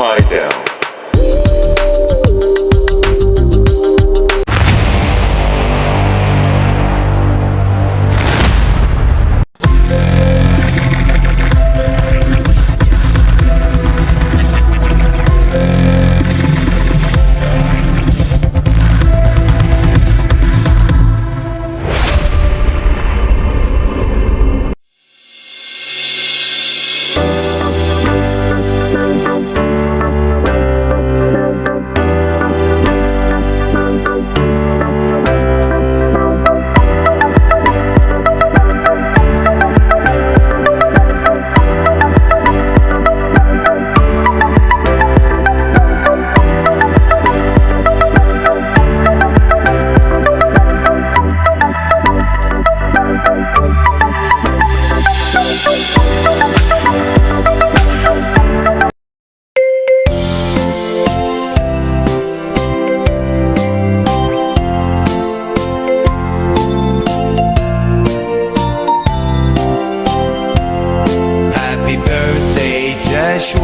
Hideout.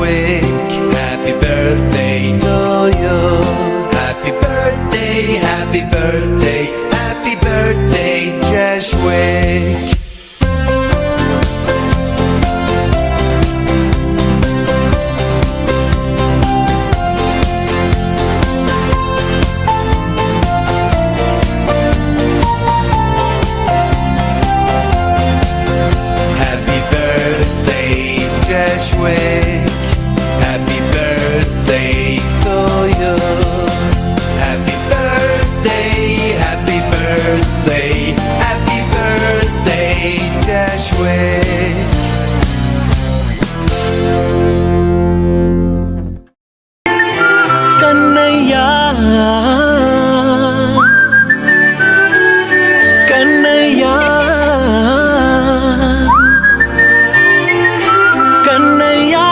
Happy birthday to you. Happy birthday, happy birthday, happy birthday, Jeshwick. Happy birthday, Jeshwick. Happy birthday to you. Happy birthday, happy birthday, happy birthday, Jeshwick. Kannaiya, Kannaiya, Kannaiya.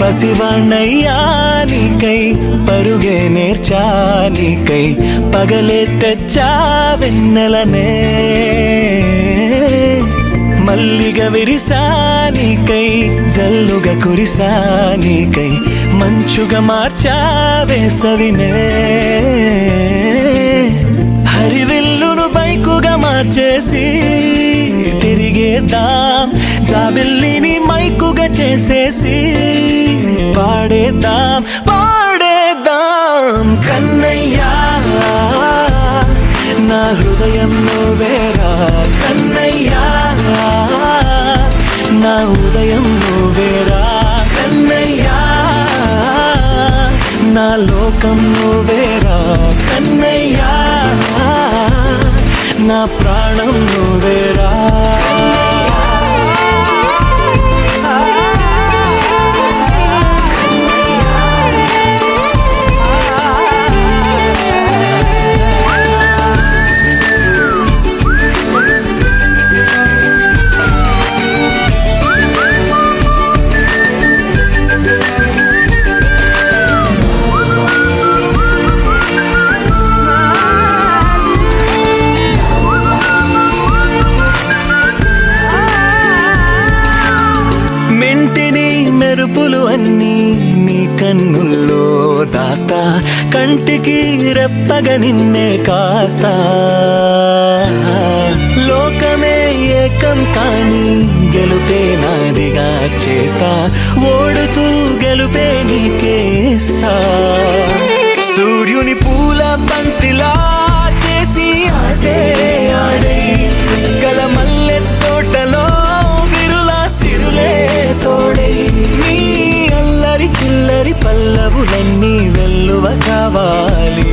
పసివాణ్ణయ్యా నీకై పరుగే నేర్చా నీకై పగలే తెచ్చా వెన్నెలనే మల్లిగ విరిసా నీకై జల్లుగా కురిసా నీకై మంచుగా మార్చా వేసవినే హరివిల్లును బైకుగా మార్చేసి తిరిగేద్దాం జాబిల్లిని మైకుగా చేసేసి పాడేద్దాం పాడేద్దాం కన్నయ్యా నా హృదయం నువ్వేరా కన్నయ్యా నా ఉదయం నువ్వేరా కన్నయ్యా నా లోకం నువ్వేరా కన్నయ్యా నా ప్రాణం నువ్వేరా మెరుపులు అన్నీ నీ కన్నుల్లో దాస్తా కంటికి రెప్పగా నిన్నే కాస్తా లోకమే ఏకం కాని గెలుపే నాదిగా చేస్తా ఓడుతూ గెలుపే నీకేస్తా సూర్యుని పూల బంతిలా చేసి ఆడే ఆడే చుక్కల మల్లె తోటలో విరులా సిరులే తోడే నీ అల్లరి చిల్లరి పల్లవులన్నీ వెల్లువ కావాలి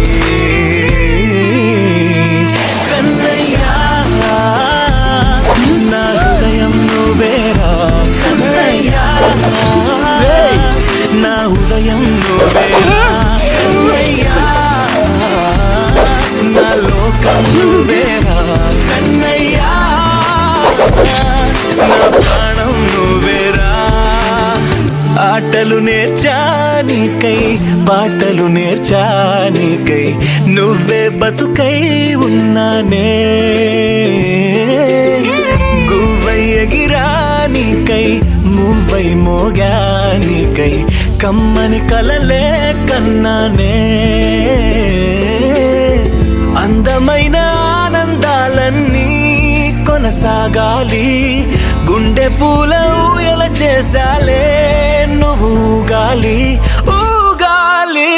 కన్నయ్యా నా హృదయం నువ్వేరా కన్నయ్యా నా ఉదయం నువ్వేరా కన్నయ్యా నా లోకం నువ్వేరా కన్నయ్యా నా ప్రాణం నువ్వేరా ఆట ఆటలు నేర్చానికై పాటలు నేర్చానికై నువ్వే బతుకై ఉన్నానే గువ్వై ఎగిరానికై మువ్వై మోగానికై కమ్మని కలలే కన్నానే అందమైన ఆనందాలన్నీ కొనసాగాలి గుండె పూల ఊయల చేసాలే నువ్వు ఊగాలి ఊగాలి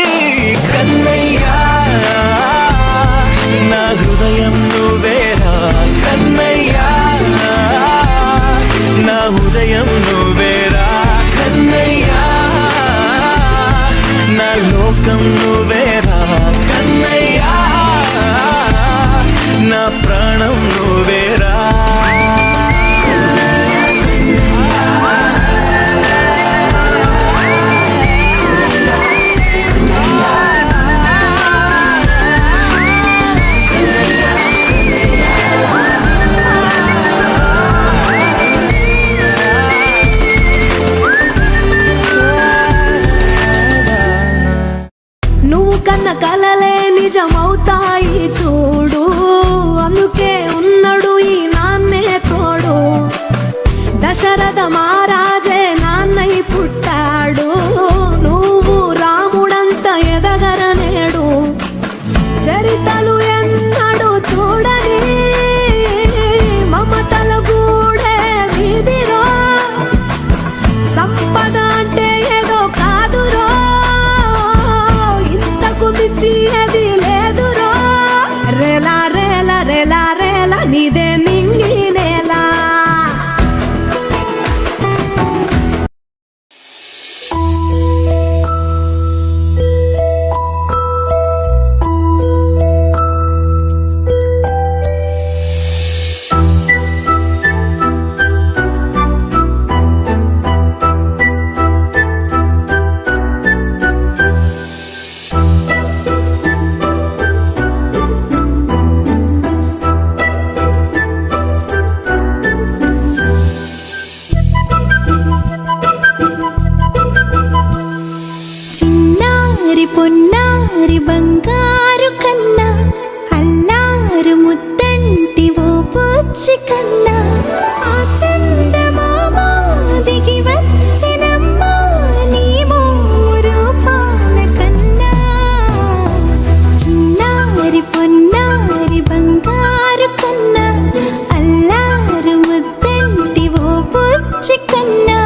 కన్నయ్యా నా హృదయం నువ్వేరా కన్నయ్యా నా హృదయం నువ్వేరా కన్నయ్యా నా లోకం నువ్వేరా కన్నయ్యా నా ప్రాణం నువ్వేరా నువ్వు కన్న కలలే నిజమవుతాయి చూడు అందుకే ఉన్నాడు ఈ నాన్నే తోడు దశరథ మహారాజే నాన్నై పుట్టాడు నువ్వు రాముడంత ఎదగరనేడు చరితలు ఎన్నడు చూడని మమతల గూడే వీధిరో సంపద అంటే ఏదో కాదురో ఇంతకు మించి అది లేదురో రేలా రేలా రేలా రేలా నీదే నింగి నేలా చిన్నారి పొన్నారి బంగారు కన్నా అల్లారు ముద్దంటి ఓ పూచి కన్నా ఆ చందమామ దిగి వచ్చినమ్మా నీ మోరు పాన కన్నా చిన్నారి పొన్నారి బంగారు కన్నా అల్లారు ముద్దంటి ఓ పూచి కన్నా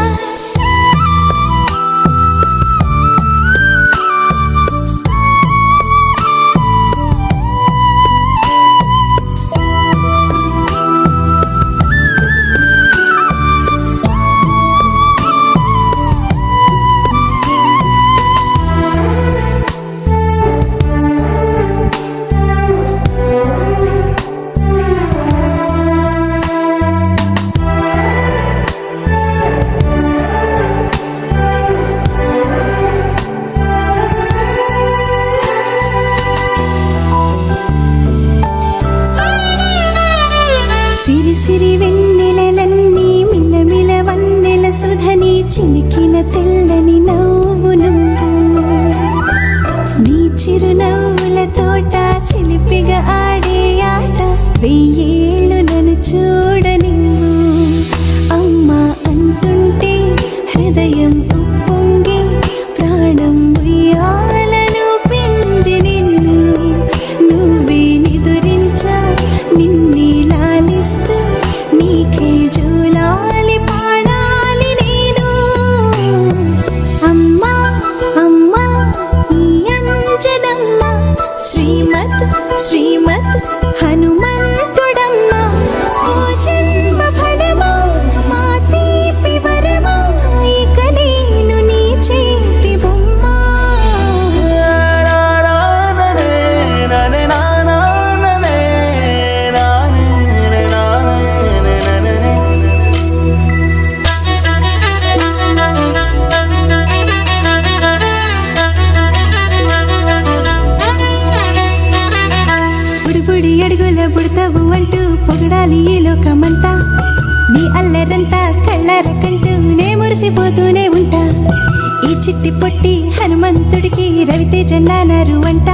పొట్టి హనుమంతుడికి రవితేజ నానారు అంట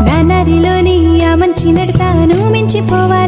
నానారిలోని ఆ మంచి నడతాను మించిపోవా